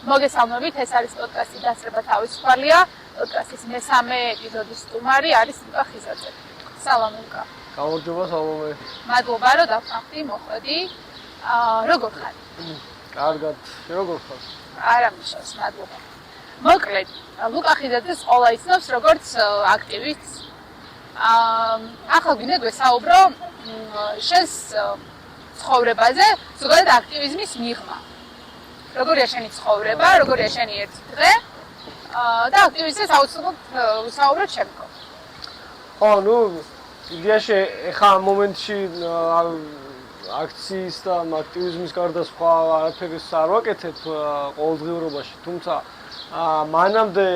მოგესალმებით, ეს არის პოდკასტი დასწრება თავისუფალია. პოდკასტის მესამე ეპიზოდის სტუმარი არის ლუკა ხიზაძე. სალამ ლუკა. გამარჯობა, სალამე. მადლობა, რომ დავხმდი, მოხვედი. როგორ ხარ? კარგად, როგორ ხარ? არა მიშავს, მადლობა. მოკლედ, ლუკა ხიზაძეს ყველა იცნობს როგორც აქტივისტს. ახლა გვინდა გვესაუბრო შენს ცხოვრებაზე, ზოგადად აქტივიზმის მიღმა. როგორია შენი ცხოვრება, როგორია შენი ერთი დღე და აქტივიზმის აუცილებლად ვისაუბროთ შემდგომ. იდეაში ეხა ამ მომენტში აქციის და აქტივიზმის გარდა სხვა არაფერს არ ვაკეთებ ყოველდღიურობაში, თუმცა მანამდე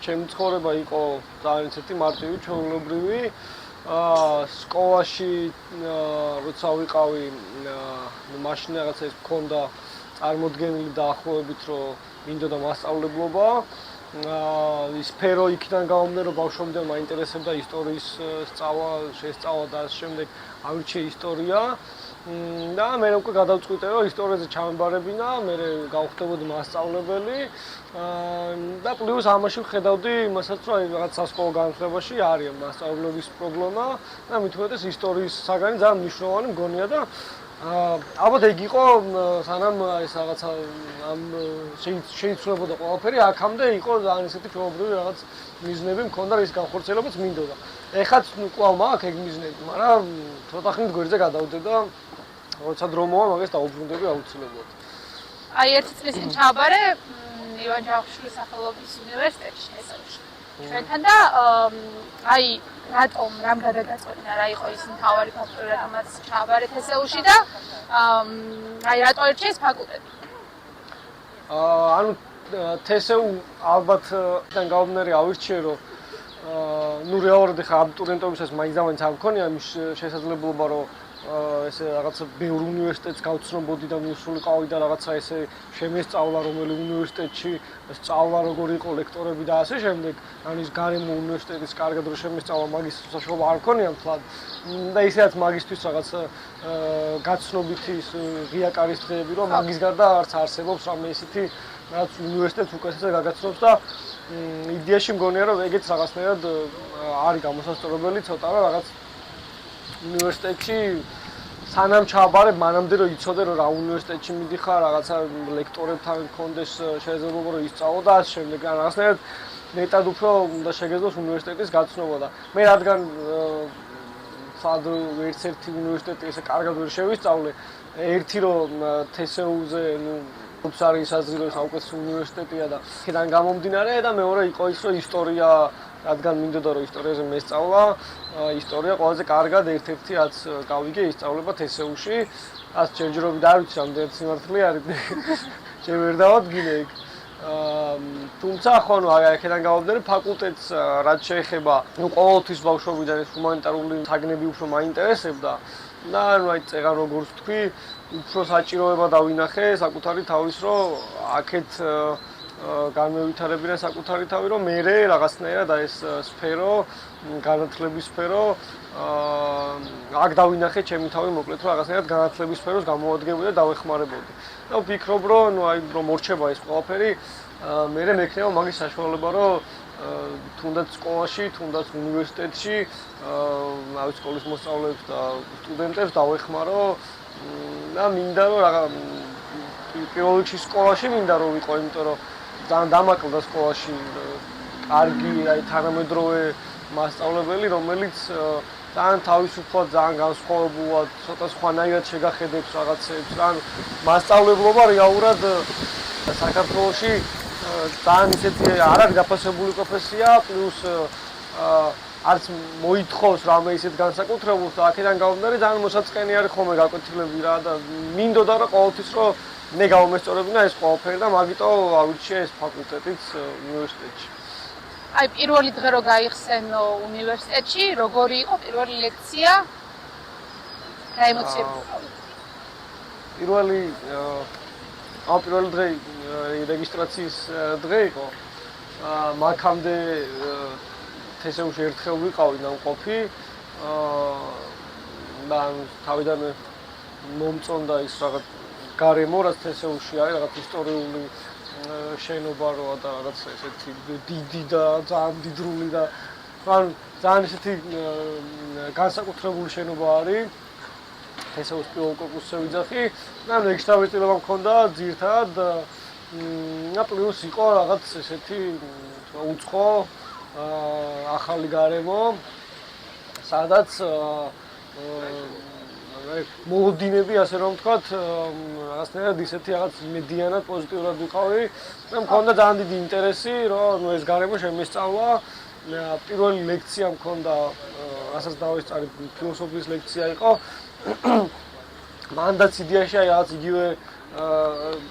ჩემი ცხოვრება იყო ძალიან ისეთი მარტივი, ჩვეულებრივი. სკოლაში როცა ვიყავი, მაშინ რაღაცა ეს მქონდა წარმოდგენილი დაახლოებით, რომ მინდოდა მასწავლებლობა. ის სფერო იქიდან გამომდინარე, რომ ბავშვობიდან მაინტერესებდა ისტორიის სწავლა, შესწავლა და ამ შემდეგ ავირჩიე ისტორია. და მე უკვე გადავწყვიტე, რომ ისტორიაზე ჩამებარებინა, მე გავხდებოდი მასწავლებელი. და პლუს ამაში ვხედავდი იმასაც, რომ რაღაც სასკოლო განათლებაში არის მასწავლებლობის პრობლემა და მით უმეტეს ისტორიის საგანი ძალიან მნიშვნელოვანი მგონია და ალბათ ეგ იყო სანამ ეს რაღაცა ამ შეიცვლებოდა ყველაფერი, აქამდე იყო ძალიან ისეთი ჩვეულებრივი რაღაც მიზნები მქონდა, რის განხორციელებაც მინდოდა. ეხაც კვლავ მაქვს ეგ მიზნები, მაგრამ ცოტა ხნით გვერდზე გადავდე და როცა დრო მოვა, მაგას დაუბრუნდები აუცილებლად. აი ერთი წლის წინ ჩააბარე ივან ჯავახიშვილის სახელობის უნივერსიტეტში ესეში. ჩვენთან და აი რამ გადაგაწყვეტინა, რა იყო ის მთავარი ფაქტორი, რამაც ჩააბარეთ ესეში და აი რატო ერჩიეს ფაკულტეტი? თესეუ ალბათ თან გამომდინარე ავირჩიე, რომ რეალურად ხა აბიტურიენტებისას მაინც არ მქონია იმის შესაძლებლობა, რომ ესე რაღაცა ბევრ უნივერსიტეტს გავცნობოდი და მივსულიყავი და რაღაცა ესე შემესწავლა რომელი უნივერსიტეტში სწავლა როგორი იყო ლექტორები და ასე შემდეგ. ან ის გარემო უნივერსიტეტის კარგად რო შემესწავლა, მაგის საშუალება არ მქონია მთლად. და ისედაც მაგისთვის რაღაცა გაცნობითი ღია კარის დღეები, რომ მაგის გარდა არც არსებობს რამე ისეთი რაც უნივერსიტეტს უკეთესად გაგაცნობს და იდეაში მგონია, რომ ეგეც რაღაცნაირად არის გამოსასწორებელი ცოტა რა რაღაც უნივერსიტეტში სანამ ჩააბარებ, მანამდე რომ იცოდე, რომ რა უნივერსიტეტში მიდიხარ, რაღაცა ლექტორებთან გქონდეს შესაძლებლობა, რომ ისწავლო და ამ შემდეგ რაღაცნაირად მეტად უფრო უნდა შეგეძლოს უნივერსიტეტის გაცნობა და მე რადგან სად ერთ-ერთი უნივერსიტეტი ესე კარგად ვერ შევისწავლე, ერთი რომ თესეუზე, არის აზრი, რომ საუკეთესო უნივერსიტეტია და აქედან გამომდინარე და მეორე იყო ის, რომ ისტორია რადგან მინდოდა რომ ისტორიაზე მესწავლა, ისტორია ყველაზე კარგად ერთ-ერთი რაც გავიგე ისწავლება თესეუში. ას ჯერჯერობით არ ვიცი რამდენად სიმართლე არის. შენ ვერ დავადგინე ეგ. თუმცა ხო აქედან გამომდინარე ფაკულტეტს რაც შეეხება, ყოველთვის ბავშვობიდან ეს ჰუმანიტარული საგნები უფრო მაინტერესებდა და აი წეგან როგორც თქვი, უფრო საჭიროება დავინახე საკუთარი თავის, რომ აქეთ განმევითარებინა საკუთარი თავი, რომ მე რაღაცნაირად ეს სფერო, განათლების სფერო, აქ დავინახე ჩემი თავი მოკლედ, რომ რაღაცნაირად განათლების სფეროს გამოვადგებოდი და დავეხმარებოდი. და ვფიქრობ, რომ რომ მორჩება ეს ყველაფერი, მე მექნება მაგის საშუალება, რომ თუნდაც სკოლაში, თუნდაც უნივერსიტეტში, ავი სკოლის მოსწავლეებს და სტუდენტებს დავეხმარო და მინდა რომ პირველ რიგში სკოლაში მინდა რომ ვიყო, იმიტომ რომ ძალიან დამაკლდა სკოლაში კარგი, აი თანამედროვე მასწავლებელი, რომელიც ძალიან თავისუფლად, ძალიან განსხვავებულად, ცოტა სხვანაირად შეგახედებს რაღაცებს. ან მასწავლებლობა რეალურად საქართველოში ძალიან ისეთი არ არის დაფასებული პროფესია, პლუს არც მოითხოვს რამე ისეთ განსაკუთრებულს და აქედან გამომდინარე ძალიან მოსაწყენი არის ხოლმე გაკვეთილები რა და მინდოდა რომ ყოველთვის რომ მე გავამესწორებინა ეს ყველაფერი და მაგიტო ავირჩიე ეს ფაკულტეტიც უნივერსიტეტში. აი პირველი დღე რო გაიხსენო უნივერსიტეტში, როგორი იყო პირველი ლექცია? რა ემოციები ჰქონდა? პირველი დღე რეგისტრაციის დღე იყო. მაგამდე თესეუში ერთხელ ვიყავი ნამყოფი და თავიდანვე მომწონდა ის რაღაც გარემო, რაც თესეუში არის, რაღაც ისტორიული შენობა როა და რაღაც ესეთი დიდი და ძალიან დიდრული და ან ძალიან ესეთი განსაკუთრებული შენობა არის. თესაუს პირველ კორპუსზე ვიძახი. ანუ ეგ შთაბეჭდილება მქონდა ძირთად და პლუს იყო რაღაც ესეთი უცხო ახალი გარემო, სადაც მოლოდინები, ასე რომ ვთქვათ, რაღაცნაირად ისეთი რაღაც მედიანად პოზიტიურად ვიყავი და მქონდა ძალიან დიდი ინტერესი, რომ ეს გარემო შემესწავლა. პირველი ლექცია მქონდა, რასაც დავესწარი, ფილოსოფიის ლექცია იყო. მანდაც იდეაში აი რაღაც იგივე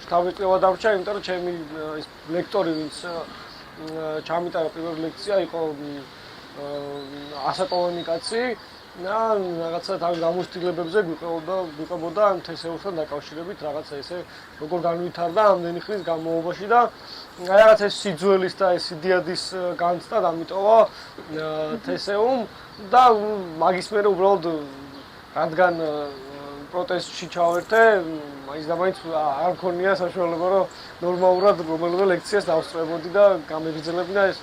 შთაბეჭდილება დამრჩა, იმიტომ რომ ჩემი ის ლექტორი, ვინც ჩამიტარა პირველი ლექცია, იყო ასაკოვანი კაცი და რაღაცა თავის გამოცდილებებზე გვიყვებოდა ამ თესეულთან დაკავშირებით რაღაცა ესე როგორ განვითარდა ამდენი ხნის განმავლობაში და რაღაც ეს სიძველის და ეს იდეადის განცდა დამიტოვა თესეუმ და მაგის მერე უბრალოდ რადგან პროტესტში ჩავერთე, მაინც და მაინც არ მქონია საშუალება, რომ ნორმალურად რომელიმე ლექციას დავსწრებოდი და გამეგრძელებინა ეს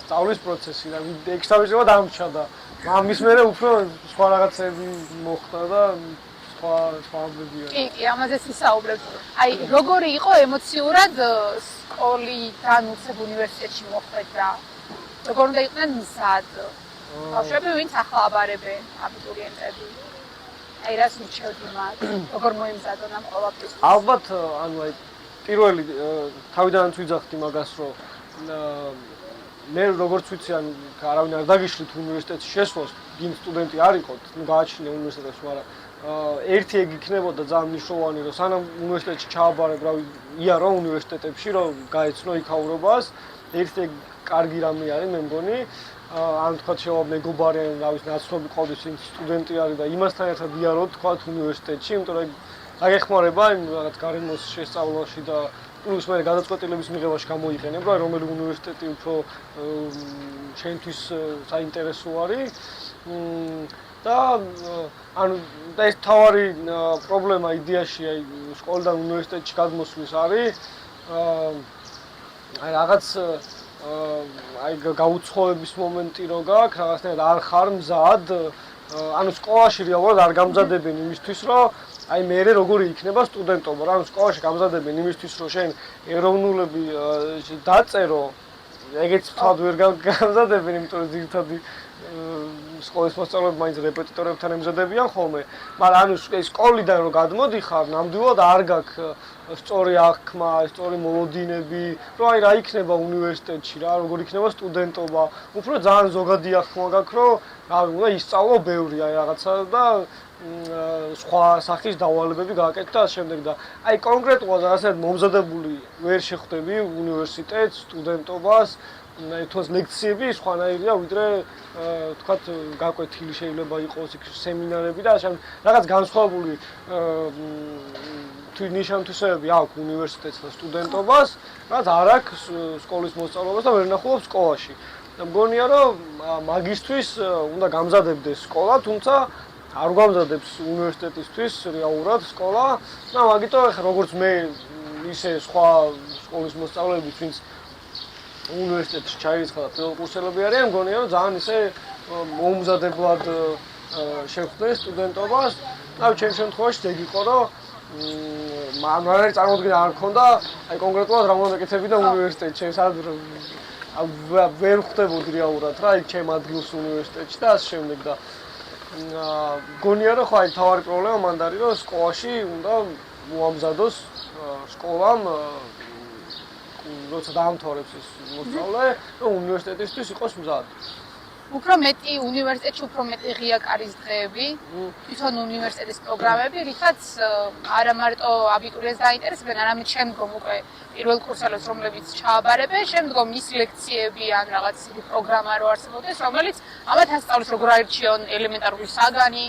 სწავლის პროცესი და ეგ შთაბეჭდილება დამრჩა და ამის მერე უფრო სხვა რაღაცები მოხდა და სხვა ამბებია. კი, ამაზეც ვისაუბრებთ. აი, როგორი იყო ემოციურად სკოლიდან უცებ უნივერსიტეტში მოხვედ და როგორ უნდა იყვნენ მზად? ბავშვები, ვინც ახლა აბარებენ, აბიტურიენტები. აი, რას ურჩევდი მათ? როგორ მოემზადონ ამ ყველაფრის? ალბათ, ანუ აი პირველი თავიდანაც ვიძახდი მაგას, რომ მე როგორც ვიცი, ან არავინ არ დაგიშლით უნივერსიტეტში შესვლას, გინ სტუდენტი არ იყოთ, ნუ გააჩინე უნივერსიტეტში, მაგრამ ერთი ეგ იქნებოდა ძალიან მნიშვნელოვანი, რომ სანამ უნივერსიტეტში ჩააბარებ, რავი, იარო უნივერსიტეტებში, რომ გაეცნო იქაურობას, ერთი ეგ კარგი რამე არის, მე მგონი. ან თქვა შევა მეგობარი, ან რავის ნაცნობი ყავდეს, ვინც სტუდენტი არის და იმასთან ერთად იარო თქვა უნივერსიტეტში, იმიტომ რომ გაგეხმარება იმ რაღაც გარემოს შესწავლაში და პლუს მე გადაწყვეტილების მიღებაში გამოიყენებ, რა რომელი უნივერსიტეტი უფრო შენთვის საინტერესო არის. და ანუ და ეს თავარი პრობლემა იდეაში აი სკოლიდან უნივერსიტეტში გადმოსვლის არის აი რაღაც აი გაუცხოების მომენტი რო გაქვს, რაღაცნაირად არ ხარ მზად, ანუ სკოლაში რეალურად არ გამზადებენ იმისთვის, რომ აი მე როგორი იქნება სტუდენტობა, რა სკოლაში გამზადებენ იმისთვის, რომ შენ ეროვნულები დაწერო, ეგეც თავად ვერ გამზადებენ, იმიტომ რომ ძირითადი სკოლის მოსწავლეები მაინც რეპეტიტორებთან ემზადებიან ხოლმე, მაგრამ ანუ ეს სკოლიდან რო გადმოდიხარ, ნამდვილად არ გაქვს სწორი აღქმა, სწორი მოლოდინები, რომ აი რა იქნება უნივერსიტეტში, რა როგორ იქნება სტუდენტობა, უფრო ძალიან ზოგადი აღქმა გაქვს, რომ რავი, უნდა ისწავლო ბევრი აი რაღაცა და სხვა სახის დავალებები გააკეთო და ასე შემდეგ და აი კონკრეტულად რაღაცა მომზადებული ვერ შეხვდები უნივერსიტეტს, სტუდენტობას, თუნდაც ლექციები სხვანაირია, ვიდრე თქვათ გაკვეთილი შეიძლება იყოს იქ სემინარები და ასე რაღაც განსხვავებული ნიშან-თვისებები აქვს უნივერსიტეტს და სტუდენტობას, რაც არ აქვს სკოლის მოსწავლეობას და ვერ ნახულობს სკოლაში. და მგონია რომ მაგისთვის უნდა გამზადებდეს სკოლა, თუმცა არ გამზადებს უნივერსიტეტისთვის რეალურად სკოლა და მაგიტომ ახლა როგორც მე ისე სხვა სკოლის მოსწავლეები, ვინც უნივერსიტეტში ჩაირიცხა და პირველკურსელები არიან, მგონია რომ ძალიან ისე მომზადებლად შეხვდნენ სტუდენტობას და ჩემს შემთხვევაში ეგ იყო, რომ მაგარი წარმოდგენა არ მქონდა, აი კონკრეტულად რა უნდა მეკეთებინა უნივერსიტეტში, ჩემს ვერ ხვდებოდი რეალურად რა, აი ჩემ ადგილს უნივერსიტეტში და ასე შემდეგ და გონია რომ ხო აი თავარი პრობლემა მანდ არის, რომ სკოლაში უნდა მოამზადოს სკოლამ როცა დაამთავრებს ეს მოსწავლე, რომ უნივერსიტეტისთვის იყოს მზად. უფრო მეტი უნივერსიტეტში უფრო მეტი ღია კარის დღეები, თვითონ უნივერსიტეტის პროგრამები, რითაც არა მარტო აბიტურიენტს დაინტერესებენ, არამედ შემდგომ უკვე პირველ კურსელებს, რომლებიც ჩააბარებენ, შემდგომ ის ლექციები ან რაღაც ისეთი პროგრამა რო არსებობდეს, რომელიც ამათ ასწავლის როგორ აირჩიონ ელემენტარული საგანი,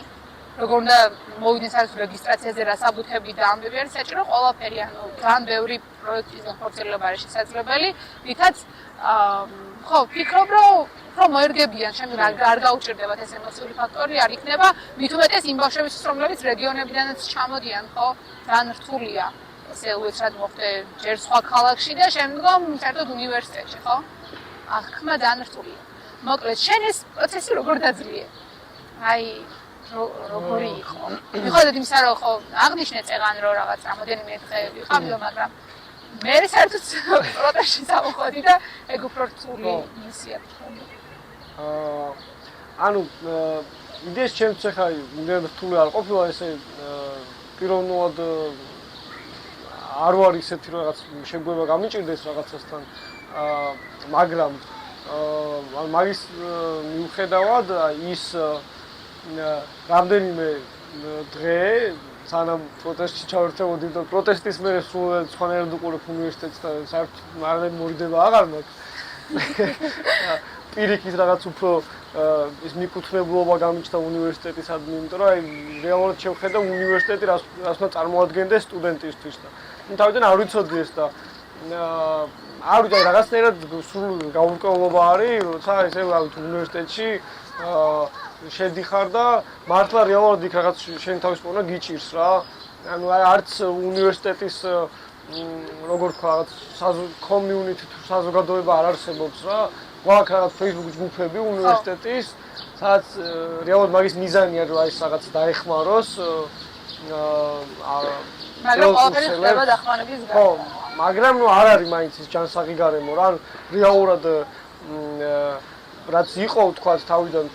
როგორ უნდა მოვიდნენ საერთოდ რეგისტრაციაზე, რა საბუთები და ამბები არის საჭირო, ყველაფერი, ანუ ძალიან ბევრი პროექტის განხორციელება არის შესაძლებელი, რითაც ხო, ვფიქრობ, რომ მოერგებიან, შემდეგ არ გაუჭირდებათ ეს ემოციური ფაქტორი, არ იქნება, მით უმეტეს იმ ბავშვებისთვის, რომლებიც რეგიონებიდანაც ჩამოდიან, ხო, ძალიან რთულია ესე უეცრად მოხდე ჯერ სხვა ქალაქში და შემდგომ საერთოდ უნივერსიტეტში, ხო? ახლა ძალიან რთულია. მოკლედ, შენ ეს პროცესი როგორ დაძლიე? აი, როგორი იყო? მიუხედავად იმისა, რომ ხო აღნიშნე წეღან რომ რაღაც რამოდენიმე დღე ვიყავდო, მაგრამ მე საერთოდ პროტესტში წავხვედი და ეგ უფრო რთული მისია გქონდა. ანუ იდეის ჩემს ახლა იმდენად რთული არ ყოფილა ესე პიროვნულად არ ვარ ისეთი რაღაც შეგვება გამიჭირდეს რაღაცასთან მაგრამ მაგის მიუხედავად ის რამდენიმე დღე სანამ პროტესტში ჩავერთებოდი და პროტესტის მერე სულ სხვანაირად უყურებ უნივერსიტეტს და საერთოდ არანაირი მორიდება აღარ მაქვს პირიქით რაღაც უფრო ის მიკუთვნებულობა გამიჩნდა უნივერსიტეტისადმი, იმიტომ რომ აი რეალურად შევხედა უნივერსიტეტი რას უნდა წარმოადგენდეს სტუდენტისთვის და თავიდან არ ვიცოდი ეს და არ ვიცი რაღაცნაირად სულ გაურკვევლობა არის, როცა ესე ვრავით უნივერსიტეტში შედიხარ და მართლა რეალურად იქ რაღაც შენ თავის პოვნა გიჭირს რა. ანუ არც უნივერსიტეტის როგორ თქვა რაღაც community თუ საზოგადოება არ არსებობს რა. გვაქვს რაღაც Facebook ჯგუფები უნივერსიტეტის, სადაც რეალურად მაგის მიზანია რომ ის რაღაც დაეხმაროს მაგრამ ყველაფერი ხდება დახმარების გარდა. ხო, მაგრამ ნუ არ არის მაინც ის ჯანსაღი გარემო რა. რეალურად რაც იყო თქვა თავიდან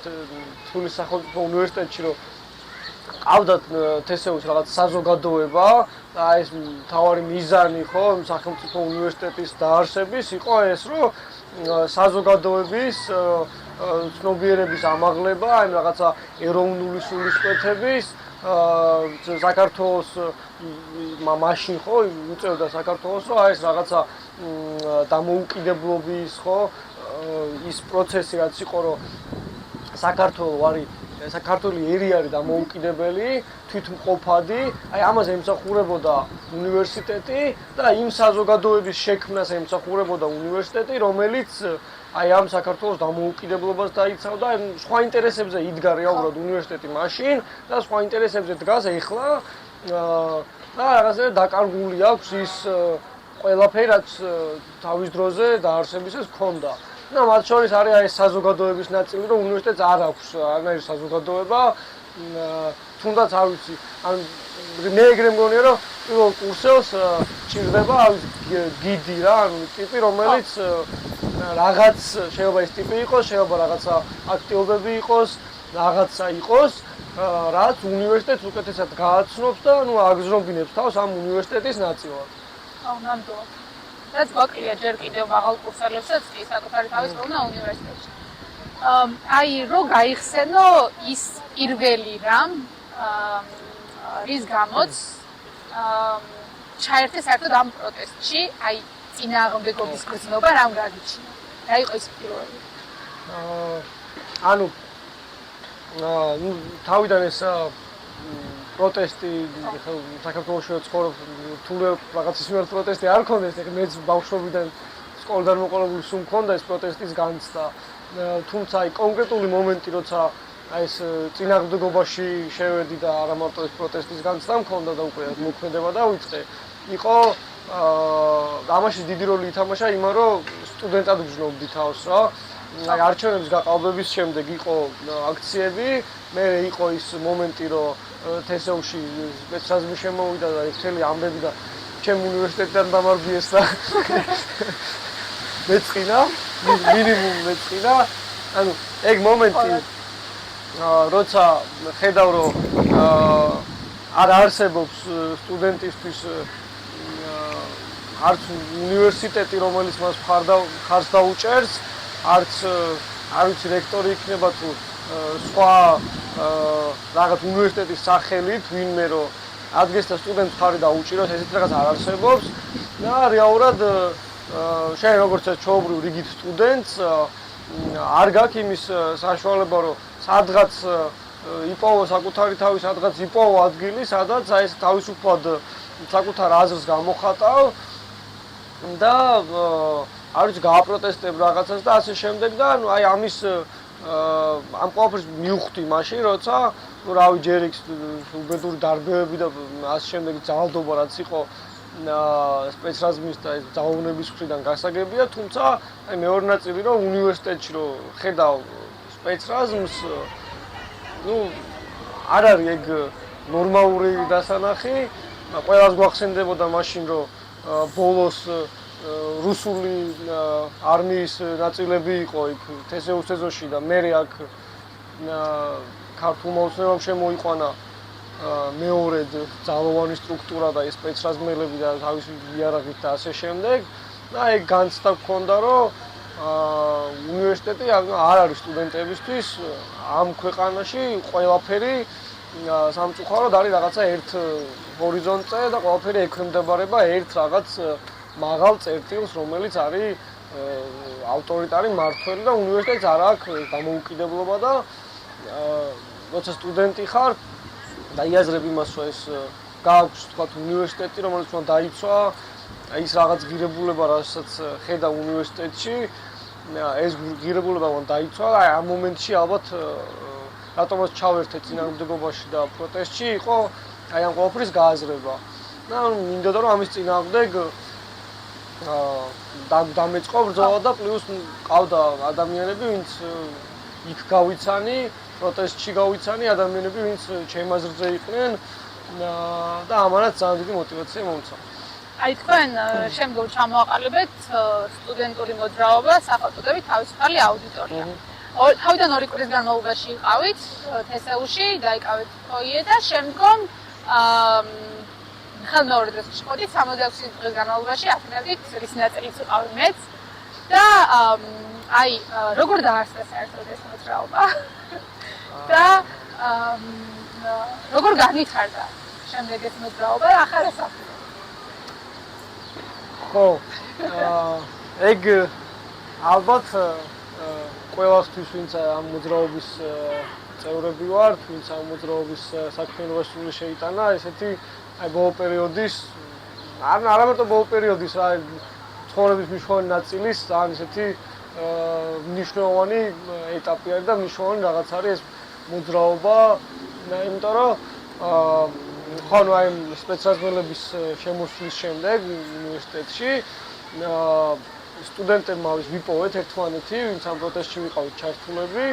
თბილისის სახელმწიფო უნივერსიტეტში რომ ყავდათ თესეუს რაღაც საზოგადოება და ეს მთავარი მიზანი ხო სახელმწიფო უნივერსიტეტის დაარსების იყო ეს რომ საზოგადოების ცნობიერების ამაღლება, აი რაღაცა ეროვნული სულისკვეთების საქართველოს მაშინ ხო უწევდა საქართველოს რომ აი ეს რაღაცა დამოუკიდებლობის ხო ის პროცესი რაც იყო რომ საქართველოს არის საქართველოს ერი არის დამოუკიდებელი, თვითმყოფადი, აი ამაზე ემსახურებოდა უნივერსიტეტი და იმ საზოგადოების შექმნას ემსახურებოდა უნივერსიტეტი, რომელიც აი ამ საქართველოს დამოუკიდებლობას დაიცავდა, სხვა ინტერესებზე იდგა რეალურად უნივერსიტეტი მაშინ და სხვა ინტერესებზე დგას ეხლა და რაღაცა დაკარგული აქვს ის ყველაფერი რაც თავის დროზე დაარსებისას ჰქონდა. და მათ შორის არის ეს საზოგადოების ნაწილი, რომ უნივერსიტეტს არ აქვს არანაირი საზოგადოება, თუნდაც არ ვიცი, ან მე ეგრე მგონია, რომ პირველ კურსელს ჭირდება გიდი რა, ანუ ტიპი, რომელიც რაღაც შეიძლება ეს ტიპი იყოს, შეიძლება რაღაცა აქტივობები იყოს, რაღაცა იყოს, რაც უნივერსიტეტს უკეთესად გააცნობს და ნუ აგზნობინებს თავს ამ უნივერსიტეტის ნაწილად. ნამდვილად. რაც გვაკლია ჯერ კიდევ მაღალ კურსელებსაც კი საკუთარი თავის პოვნა უნივერსიტეტში. აი რო გაიხსენო ის პირველი რამ რის გამოც ჩაერთე საერთოდ ამ პროტესტში, აი წინააღმდეგობის გრძნობა რამ გაგიჩინა. რა იყო ის პირველი? ანუ თავიდან ეს პროტესტი საქართველოში ცხოვრობ თუ რაღაც ისმერ პროტესტი არ ქონდეს, მეც ბავშვობიდან სკოლიდან მოყოლებული სულ მქონდა ეს პროტესტის განცდა. თუმცა აი კონკრეტული მომენტი როცა აი ეს წინააღმდეგობაში შევედი და არა მარტო ეს პროტესტის განცდა მქონდა და უკვე მოქმედება დავიწყე, იყო ამაში დიდი როლი ითამაშა იმან რომ სტუდენტად ვჯნობდი თავს რა. აი არჩევნების გაყალბების შემდეგ იყო აქციები, მე იყო ის მომენტი რომ თესეუში სპეცრაზმი შემოვიდა და ხელი ამბები და ჩემ უნივერსიტეტიდან დამარბიეს და მეწყინა, მინიმუმ მეწყინა. ანუ ეგ მომენტი როცა ხედავ რომ არ არსებობს სტუდენტისთვის არც უნივერსიტეტი რომელიც მას მხარს დაუჭერს, არც არ ვიცი რექტორი იქნება თუ სხვა რაღაც უნივერსიტეტის სახელით ვინმე რომ ადგეს და სტუდენტს მხარი დაუჭიროს, ესეთ რაღაც არ არსებობს და რეალურად შენ როგორც ჩვეულებრივ რიგით სტუდენტს არ გაქვს იმის საშუალება რომ სადღაც იპოვო საკუთარი თავი, სადღაც იპოვო ადგილი, სადაც აი ეს თავისუფლად საკუთარ აზრს გამოხატავ და არ ვიცი გააპროტესტებ რაღაცას და ასე შემდეგ და ანუ აი ამის ამ ყველაფერს მივხვდი მაშინ, როცა ნუ რავი ჯერ იქ უბედური დარბევები და ასე შემდეგ ძალადობა რაც იყო სპეცრაზმის და ძალოვნების მხრიდან გასაგებია, თუმცა აი მეორე ნაწილი რომ უნივერსიტეტში რომ ხედავ სპეცრაზმს, არ არის ეგ ნორმალური დასანახი, ყველას გვახსენდებოდა მაშინ რომ ბოლოს რუსული არმიის ნაწილები იყო იქ თესეუს ეზოში და მერე აქ ქართულმა ოცნებამ შემოიყვანა მეორედ ძალოვანი სტრუქტურა და ეს სპეცრაზმელები და თავისი იარაღით და ასე შემდეგ. და ეგ განცდა გქონდა რომ უნივერსიტეტი არ არის სტუდენტებისთვის ამ ქვეყანაში ყველაფერი სამწუხაროდ არის რაღაცა ერთ ჰორიზონტზე და ყველაფერი ექვემდებარება ერთ რაღაც მაღალ წერტილს, რომელიც არის ავტორიტარი მმართველი და უნივერსიტეტს არ აქვს დამოუკიდებლობა და როცა სტუდენტი ხარ და იაზრებ იმას, რომ ეს გააქვს თქვათ უნივერსიტეტი, რომელიც უნდა დაიცვა, ის რაღაც ღირებულება, რასაც ხედა უნივერსიტეტში, ეს ღირებულება უნდა დაიცვა, აი ამ მომენტში ალბათ რატომაც ჩავერთე წინააღმდეგობაში და პროტესტში იყო აი ამ ყველაფრის გააზრება. და მინდოდა რომ ამის წინააღმდეგ დამეწყო ბრძოლა და პლუს ყავდა ადამიანები, ვინც იქ გავიცანი, პროტესტში გავიცანი ადამიანები, ვინც ჩემაზრზე იყვნენ და ამანაც ძალიან დიდი мотиваცია მომცა. აი თქვენ შემდგომ ჩამოაყალიბეთ სტუდენტური მოძრაობა სახელწოდებით თავისუფალი აუდიტორია. თავიდან 2 კვირის განმავლობაში იყავით თესეუში, დაიკავეთ ფოიე და შემდგომ ხელმეორე დღეს შეხვედით 66 დღის განმავლობაში აფინავდით რის ნაწილიც ვიყავი მეც და აი როგორ დაარსდა საერთოდ ეს მოძრაობა და როგორ განვითარდა შემდეგ ეს მოძრაობა და ახლა რა საქმე? ხო, ეგ ალბათ ყველასთვის ვინც ამ მოძრაობის წევრები ვართ, ვინც ამ მოძრაობის საქმიანობაში შეიტანა, ესეთი აი ბოლო პერიოდის, არა მარტო ბოლო პერიოდის, აი ცხოვრების მნიშვნელოვანი ნაწილის, ძალიან ესეთი მნიშვნელოვანი ეტაპი არის და მნიშვნელოვანი რაღაც არის ეს მოძრაობა, იმიტომ რომ ხანუ აი სპეცრაზმელების შემოსვლის შემდეგ უნივერსიტეტში სტუდენტებმა ვიპოვეთ ერთმანეთი, ვინც ამ პროტესტში ვიყავით ჩართულები.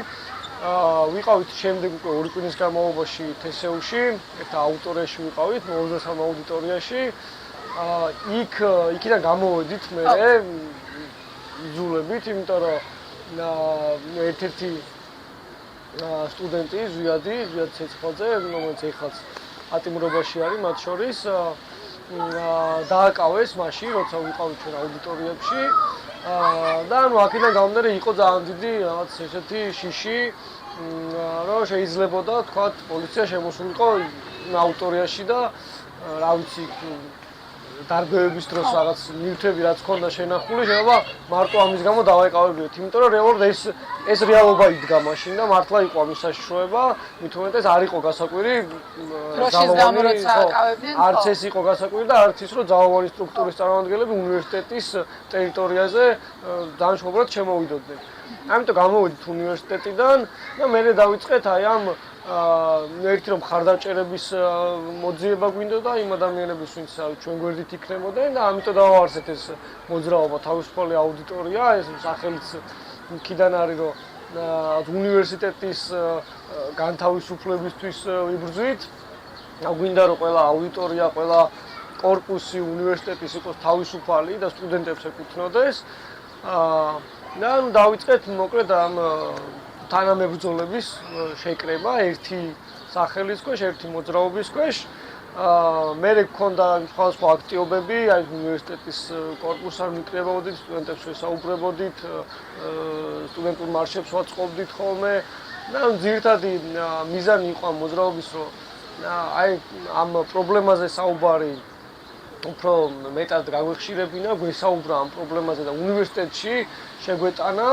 ვიყავით შემდეგ უკვე 2 კვირის განმავლობაში თესეუში, ერთ აუდიტორიაში ვიყავით, 23 აუდიტორიაში. იქიდან გამოვედით მერე იძულებით, იმიტომ რომ ერთ-ერთი სტუდენტი ზვიად ცეცხლაძე, რომელიც ეხლაც ატიმრობაში არის მათ შორის, დააკავეს მაშინ, როცა ვიყავით ჩვენ აუდიტორიებში. და ანუ აქედან გამომდინარე იყო ძალიან დიდი რაღაც ესეთი შიში, რომ შეიძლებოდა თქვა პოლიცია შემოსულიყო აუდიტორიაში და რა ვიცი დარბევების დროს რაღაც ნივთები რაც ქონდა შენახული, შეიძლება მარტო ამის გამო დავაეკავებიოთ, იმიტომ რომ რეალურად ეს რეალობა იდგა მაშინ და მართლა იყო ამის საშიშროება, მით უმეტეს არ იყო გასაკვირი არც ეს იყო გასაკვირი და არც ის რომ ძალოვანი სტრუქტურის წარმომადგენლები უნივერსიტეტის ტერიტორიაზე ძალიან მშობლად შემოვიდოდნენ. ამიტომ გამოვედით უნივერსიტეტიდან და მერე დავიწყეთ აი ამ ერთი რომ ხარდაჭერების მოძიება გვინდოდა იმ ადამიანების, ვინც ჩვენ გვერდით იქნებოდნენ და ამიტომ დავაარსეთ ეს მოძრაობა თავისუფალი აუდიტორია, ეს სახელიც იქიდან არის რომ უნივერსიტეტის განთავისუფლებისთვის ვიბრძვით. გვინდა რომ ყველა აუდიტორია, ყველა კორპუსი უნივერსიტეტის იყოს თავისუფალი და სტუდენტებს ეკუთვნოდეს. და დავიწყეთ მოკლედ ამ თანამებრძოლების შეკრება ერთი სახელის ქვეშ, ერთი მოძრაობის ქვეშ. მერე გქონდა სხვადასხვა აქტივობები, აი უნივერსიტეტის კორპუსთან მიკრებოდით, სტუდენტებს ვესაუბრებოდით, სტუდენტურ მარშებს ვაწყობდით ხოლმე. და ძირითადი მიზანი იყო ამ მოძრაობის, რომ აი ამ პრობლემაზე საუბარი უფრო მეტად გაგვეხშირებინა, გვესაუბრა ამ პრობლემაზე და უნივერსიტეტში შეგვეტანა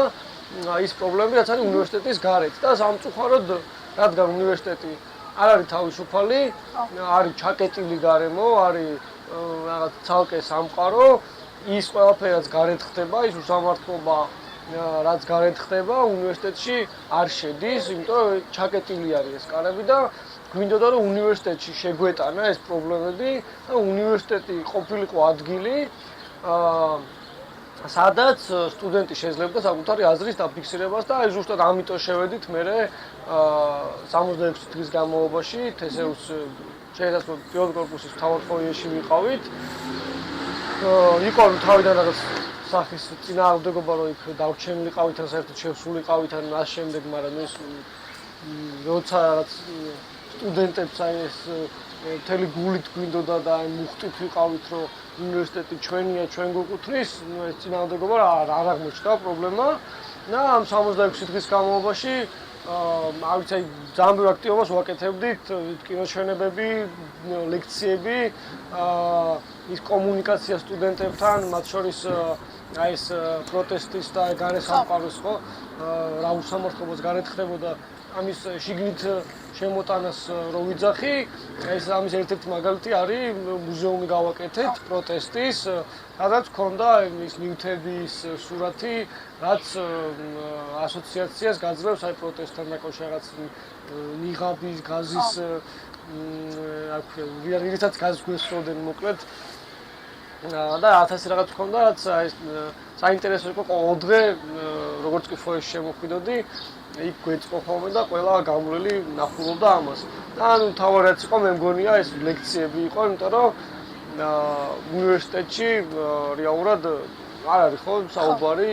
ის პრობლემები, რაც არის უნივერსიტეტის გარეთ და სამწუხაროდ, რადგან უნივერსიტეტი არ არის თავისუფალი, არის ჩაკეტილი გარემო, არის რაღაც ცალკე სამყარო, ის ყველაფერი რაც გარეთ ხდება, ის უსამართლობა რაც გარეთ ხდება, უნივერსიტეტში არ შედის, იმიტომ რომ ჩაკეტილი არის ეს კარები და გვინდოდა რომ უნივერსიტეტში შეგვეტანა ეს პრობლემები და უნივერსიტეტი ყოფილიყო ადგილი სადაც სტუდენტი შეძლებდა საკუთარი აზრის დაფიქსირებას და აი ზუსტად ამიტომ შევედით მე 66 დღის განმავლობაში თესეუს შეიძლება პილოტ კორპუსის მთავარ ფოიეში ვიყავით. იყო თავიდან რაღაც სახის წინააღმდეგობა რომ იქ დავრჩენილიყავით ან საერთოდ შევსულიყავით ან ამ შემდეგ, მაგრამ ეს როცა რაღაც სტუდენტებს აი ეს მთელი გულით გვინდოდა და აი მუხტით ვიყავით რომ უნივერსიტეტი ჩვენია, ჩვენ გვეკუთვნის, ეს წინააღმდეგობა არ აღმოჩნდა პრობლემა და ამ 66 დღის განმავლობაში აი ძალიან ბევრ აქტივობას ვაკეთებდით, კინოჩვენებები, ლექციები, ის კომუნიკაცია სტუდენტებთან, მათ შორის აი ეს პროტესტის და გარესამყაროს ხო რა უსამართლობას გარეთ ხდებოდა ამის შიგნით შემოტანას რო ვიძახი, ეს ამის ერთ-ერთი მაგალითი არის მუზეუმი გავაკეთეთ პროტესტის, სადაც ქონდა ის ნივთების სურათი, რაც ასოციაციას გაძლევს აი პროტესტთან დაკავშირებით რაღაც ნიღაბის, გაზის რითაც გაზს გვესწროდნენ მოკლედ და 1000 რაღაც ქონდა, რაც აი საინტერესო იყო ყოველდღე როგორც კი ფოიეში შემოხვიდოდი იქ გვეწყო ხოლმე და ყველა გამვლელი ნახულობდა ამას. და ანუ თავადაც იყო მე მგონია ეს ლექციები იყო, იმიტომ რომ უნივერსიტეტში რეალურად არ არის ხო საუბარი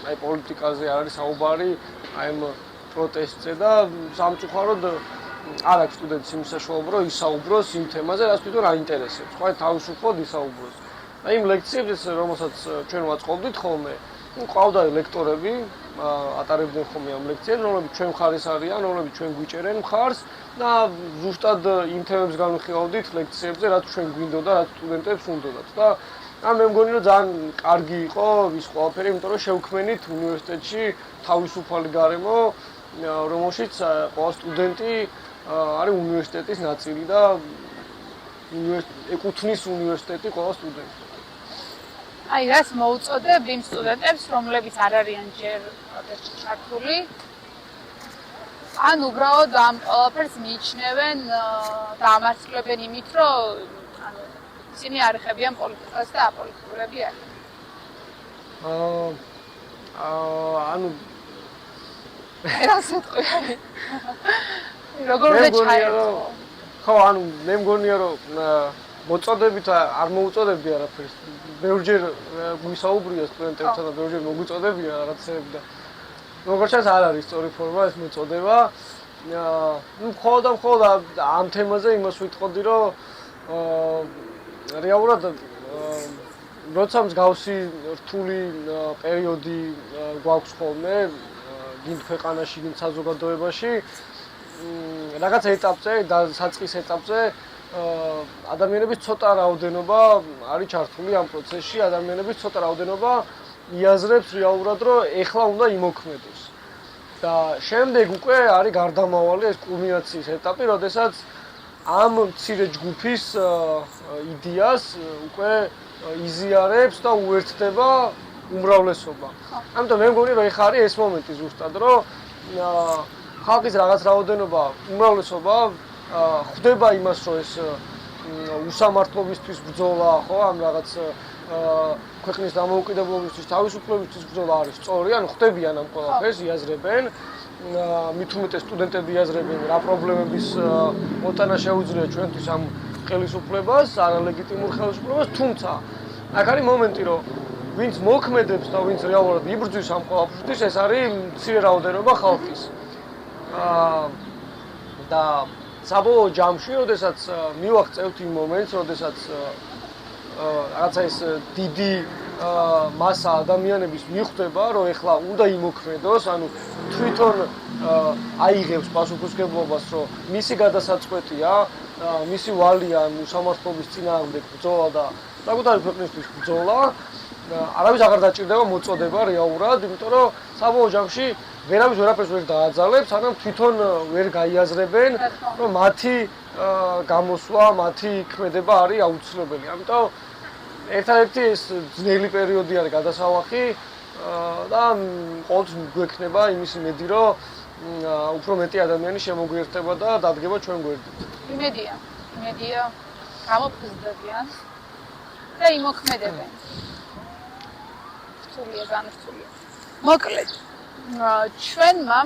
აი პოლიტიკაზე არ არის საუბარი აი ამ პროტესტზე და სამწუხაროდ არ აქვს სტუდენტს იმ საშუალება რომ ისაუბროს იმ თემაზე, რაც თვითონ აინტერესებს. ხო, თავისუფლად ისაუბროს. და იმ ლექციებზე, რომელსაც ჩვენ ვაწყობდით ხოლმე, ყავდა ლექტორები, ატარებდნენ ხოლმე ამ ლექციებს, რომლებიც ჩვენ მხარეს არიან, რომლებიც ჩვენ გვიჭერენ მხარს და ზუსტად იმ თემებს განვიხილავდით ლექციებზე, რაც ჩვენ გვინდოდა, რაც სტუდენტებს უნდოდათ. და მე მგონი რომ ძალიან კარგი იყო ის ყველაფერი, იმიტომ რომ შევქმნით უნივერსიტეტში თავისუფალი გარემო, რომელშიც ყველა სტუდენტი არის უნივერსიტეტის ნაწილი და ეკუთვნის უნივერსიტეტი ყველა სტუდენტს. აი, რას მოუწოდებ იმ სტუდენტებს, რომლებიც არ არიან ჯერ პროტესტში ჩართული? ან უბრალოდ ამ ყველაფერს მიიჩნევენ და ამართლებენ იმით, რომ ისინი არ ეხებიან პოლიტიკას და აპოლიტიკურები არიან? ანუ რასეთყვი? როგორ უნდა ჩაერთო? ხო, ანუ მე მგონია რომ მოწოდებით არ მოუწოდებდი არაფერს. ბევრჯერ გვისაუბრია სტუდენტებთან და ბევრჯერ მოგვიწოდებია რაღაცები და როგორც ჩანს არ არის სწორი ფორმა ეს მოწოდება. ნუ მხოლოდ ამ თემაზე იმას ვიტყოდი, რომ რეალურად როცა მსგავსი რთული პერიოდი გვაქვს ხოლმე, გინდ ქვეყანაში, გინდ საზოგადოებაში, რაღაც ეტაპზე და საწყის ეტაპზე ადამიანების ცოტა რაოდენობა არის ჩართული ამ პროცესში, ადამიანების ცოტა რაოდენობა იაზრებს რეალურად, რომ ეხლა უნდა იმოქმედოს. და შემდეგ უკვე არის გარდამავალი ეს კულმინაციის ეტაპი, როდესაც ამ მცირე ჯგუფის იდეას უკვე იზიარებს და უერთდება უმრავლესობა. ამიტომ მე მგონი რომ ეხლა არის ეს მომენტი ზუსტად, რომ ხალხის რაღაც რაოდენობა, უმრავლესობა ხვდება იმას, რომ ეს უსამართლობისთვის ბრძოლა, ხო, ამ რაღაც ქვეყნის დამოუკიდებლობისთვის, თავისუფლებისთვის ბრძოლა არის სწორი, ანუ ხვდებიან ამ ყველაფერს, იაზრებენ. მით უმეტეს სტუდენტები იაზრებენ, რა პრობლემების მოტანა შეუძლია ჩვენთვის ამ ხელისუფლებას, არალეგიტიმურ ხელისუფლებას, თუმცა აქ არის მომენტი, რომ ვინც მოქმედებს და ვინც რეალურად იბრძვის ამ ყველაფერთვის, ეს არის მცირე რაოდენობა ხალხის. და საბოლოო ჯამში, როდესაც მივაღწევთ იმ მომენტს, როდესაც რაღაცა ეს დიდი მასა ადამიანების მიხვდება, რომ ეხლა უნდა იმოქმედოს, ანუ თვითონ აიღებს პასუხისმგებლობას, რომ მისი გადასაწყვეტია, მისი ვალია უსამართლობის წინააღმდეგ ბრძოლა და საკუთარი ქვეყნისთვის ბრძოლა, არავის აღარ დაჭირდება მოწოდება რეალურად, იმიტომ რომ საბოლოო ჯამში ვერავის ვერაფერს ვერ დააძალებს, სანამ თვითონ ვერ გაიაზრებენ, რომ მათი გამოსვლა, მათი ქმედება არის აუცილებელი. ამიტომ ერთადერთი ეს ძნელი პერიოდი არის გადასალახი და ყოველთვის გვექნება იმის იმედი, რომ უფრო მეტი ადამიანი შემოგვიერთება და დადგება ჩვენ გვერდით. იმედია გამოფხიზდებიან და იმოქმედებენ. რთულია, განრთულია. მოკლედ, ჩვენმა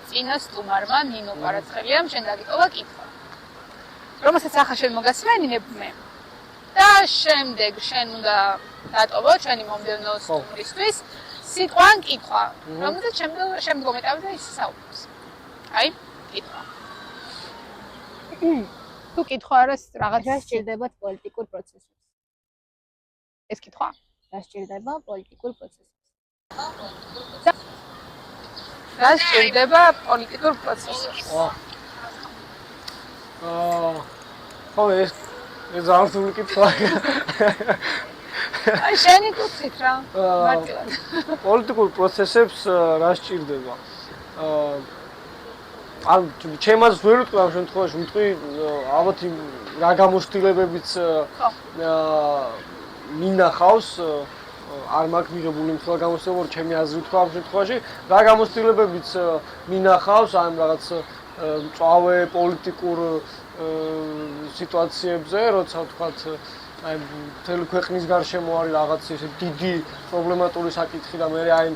წინა სტუმარმა ნინო ყარაცხელიამ შენ დაგიტოვა კითხვა. რომელსაც ახლა შენ მოგასმენინებ მე. და შემდეგ შენ უნდა დატოვო ჩვენი მომდევნო სტუმრისთვის სიტყვან კითხვა, რომელსაც შემდგომ ეტაპზე ის საუბრობს. აი, კითხვა. თუ კითხვა არის რაღაც რა სჭირდებათ პოლიტიკურ პროცესებს? ეს კითხვა? რა სჭირდება პოლიტიკურ პროცესებს? რა სჭირდება პოლიტიკურ პროცესებს? ხო ეს ძალიან რთული კითხვაა. აი შენი კითხით რა. მარტივად. პოლიტიკურ პროცესებს რა სჭირდება? ან ჩემს ვერ ვიტყვი ამ შემთხვევაში, ვიტყვი ალბათ რა გამოცდილებებიც მინახავს არ მაქვს მიღებული მთლად გამოცდილება, რომ ჩემი აზრი თქვა ამ შემთხვევაში, რა გამოცდილებებიც მინახავს ამ რაღაც მწვავე პოლიტიკურ სიტუაციებზე, როცა ვთქვათ აი მთელი ქვეყნის გარშემო არის რაღაც ესე დიდი პრობლემატური საკითხი და მე აი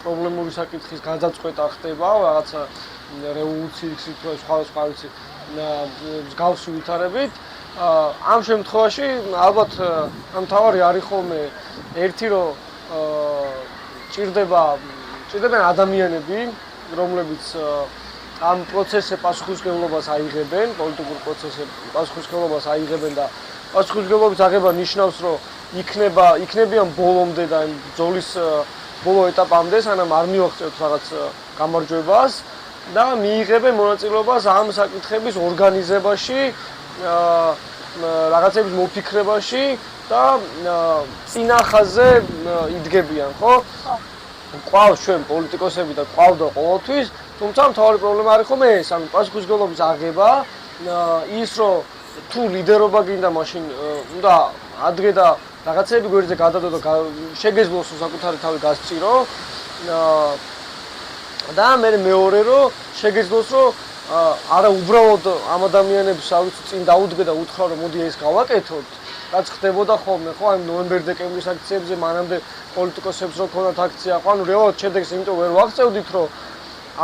პრობლემური საკითხის გადაწყვეტა ხდება რაღაცა რევოლუციის სიტუაცია სხვა ვიცი მსგავსი ვითარებით. ამ შემთხვევაში ალბათ მთავარი არის ხოლმე ერთი რომ ჭირდებიან ადამიანები, რომლებიც ამ პროცესზე პასუხისმგებლობას აიღებენ, პოლიტიკურ პროცესზე პასუხისმგებლობას აიღებენ და პასუხისმგებლობის აღება ნიშნავს, რომ იქნებიან ბოლომდე და ბრძოლის ბოლო ეტაპამდე, სანამ არ მიაღწევთ რაღაც გამარჯვებას და მიიღებენ მონაწილეობას ამ საკითხების ორგანიზებაში, რაღაცების მოფიქრებაში და წინა ხაზზე იდგებიან, ხო? ყავს ჩვენ პოლიტიკოსები და ყავდა ყოველთვის, თუმცა მთავარი პრობლემა არის ხოლმე ეს, ანუ პასუხისმგებლობის აღება, ის რომ თუ ლიდერობა გინდა, მაშინ უნდა ადგე და რაღაცები გვერდზე გადადო და შეგეძლოს საკუთარი თავი გასწირო და მეორე რომ შეგეძლოს რომ არა უბრალოდ ამ ადამიანებს წინ დაუდგე და უთხრა რომ მოდი ეს გავაკეთოთ, რაც ხდებოდა ხოლმე, ხო, აი ნოემბერ-დეკემბრის აქციებზე მანამდე პოლიტიკოსებს რო ქონათ აქცია, ხო, ანუ რეალურად შედეგს იმიტომ ვერ ვაღწევდით, რომ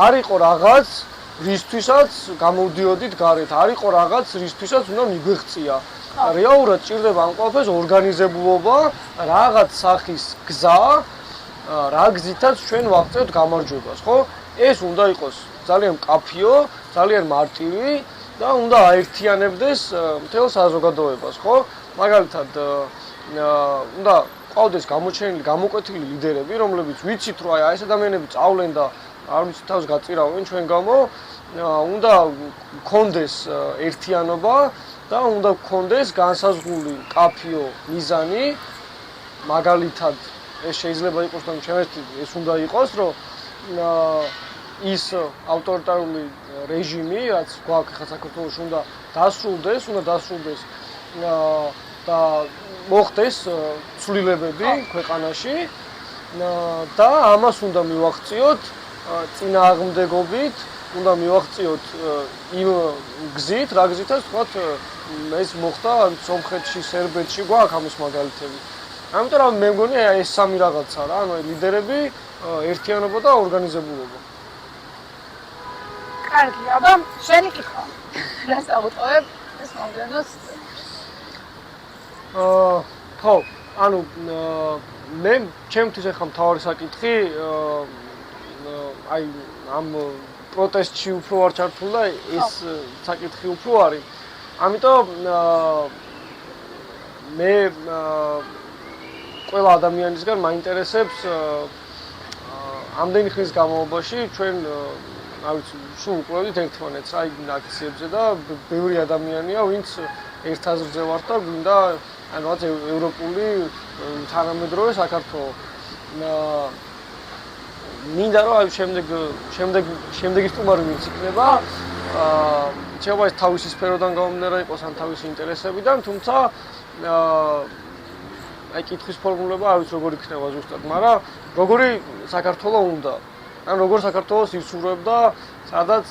არ იყო რაღაც რისთვისაც გამოვდიოდით გარეთ, არ იყო რაღაც რისთვისაც უნდა მიგვეღწია. რეალურად ჭირდება ამ ყველაფერს ორგანიზებულობა, რაღაც სახის გზა, რა გზითაც ჩვენ ვაღწევთ გამარჯვებას, ხო? ეს უნდა იყოს ძალიან მკაფიო, ძალიან მარტივი და უნდა აერთიანებდეს მთელ საზოგადოებას, ხო? მაგალითად, უნდა ყავდეს გამოჩენილი, გამოკვეთილი ლიდერები, რომლებიც ვიცით, რომ აი ეს ადამიანები წავლენ და არ ვიცით თავს გაწირავენ ჩვენ გამო, უნდა გქონდეს ერთიანობა და უნდა გქონდეს განსაზღვრული მკაფიო მიზანი, მაგალითად, ეს შეიძლება იყოს და ჩემთვის ეს უნდა იყოს, რომ ის ავტორიტარული რეჟიმი, რაც გვაქვს ხა საქართველოში, უნდა დასრულდეს და მოხდეს ცვლილებები ქვეყანაში და ამას უნდა მივაღწიოთ წინააღმდეგობით, უნდა მივაღწიოთ იმ გზით, რა გზითაც თქვათ ეს მოხდა სომხეთში, სერბეთში, გვაქვს ამის მაგალითები. ამიტომ რომ მე მგონი ეს სამი რაღაცა რა, ანუ ლიდერები, ერთიანობა და ორგანიზებულობა. კარგი, აბა, შენი კითხვა. რა საუბრობ ეს მომდენოს? ხო, ანუ მე ჩემთვის ახლა მთავარი საკითხი აი ამ პროტესტში უფრო არ ჩართულ და ეს საკითხი უფრო არის. ამიტომ მე ყველა ადამიანისგან მაინტერესებს ამდენი ხნის განმავლობაში ჩვენ არ ვიცი, სულ უყურებთ ერთმანეთს რა იმ აქციებზე და ბევრი ადამიანია, ვინც ერთ აზრზე ვართ და გვინდა ანუ რაღაც ევროპული თანამედროვე საქართველო. მინდა რომ აი შემდეგი სტუმარი ვინც იქნება, შეიძლება ეს თავისი სფეროდან გამომდინარე იყოს ან თავისი ინტერესებიდან, თუმცა აი კითხვის ფორმულება არ ვიცი როგორ იქნება ზუსტად, მაგრამ როგორი საქართველო უნდა. ან როგორ საქართველოს იცურვებდა, სადაც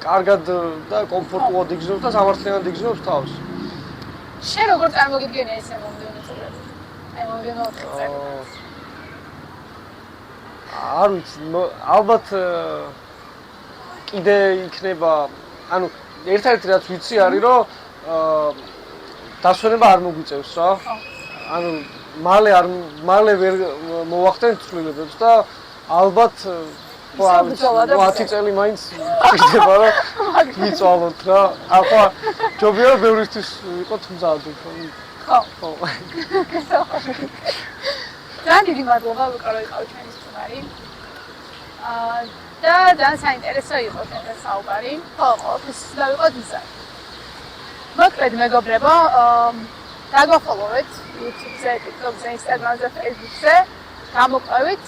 კარგად და კომფორტულად იგრძნობს და სამართლიანად იგრძნობს თავს. შენ როგორ წარმოგიდგენია ესე მომდევნო წლები? აი მომდევნო წლები. არ ვიცი, ალბათ კიდე იქნება, ანუ ერთ-ერთი რაც ვიცი არის, რომ დასვენება არ მოგვიწევს რა. ანუ მალე ვერ მოვახდენ ცვლილებებს და ალბათ 10 წელი მაინც გჭირდება რომ ვიწვალოთ რა. ახლა ჯობია რომ ბევრისთვის ვიყოთ მზად უფრო. ხო. ძალიან დიდი მადლობა ვიკარო იყავი ჩვენი სტუმარი. და ძალიან საინტერესო იყო ჩვენთან საუბარი. ხო, ყოველთვის დავიყოთ მზად. მოკლედ მეგობრებო, დაგვაფოლოვეთ YouTube-ზე, TikTok-ზე, Instagram-ზე, Facebook-ზე. გამოყვებით,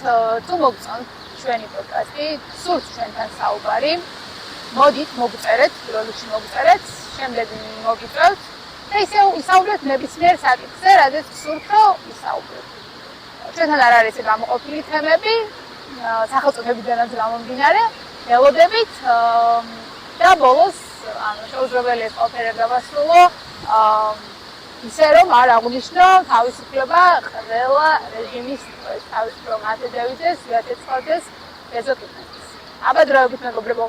თუ მოგწონთ ჩვენი პოდკასტი, სურთ ჩვენთან საუბარი. მოდით, მოგწერეთ, პირველ რიგში მოგწერეთ, შემდეგ მოგიწევთ და ისევ ისაუბრეთ ნებისმიერ საკითხზე, რადგან სურთ რომ ისაუბროთ. ჩვენთან არ არის გამოყოფილი თემები, სახელმწიფოებიდანაც გამომდინარე, ველოდებით და ბოლოს ანუ შეუძლებელია ყველაფერი დავასრულო. ისე რომ არ აღნიშნო თავისუფლება ყველა რეჟიმის თავისუფლება მათედევიძეს, ვიატეცხოვდეს, ეზოტუპეს. აბა დროებით მეგობრებო.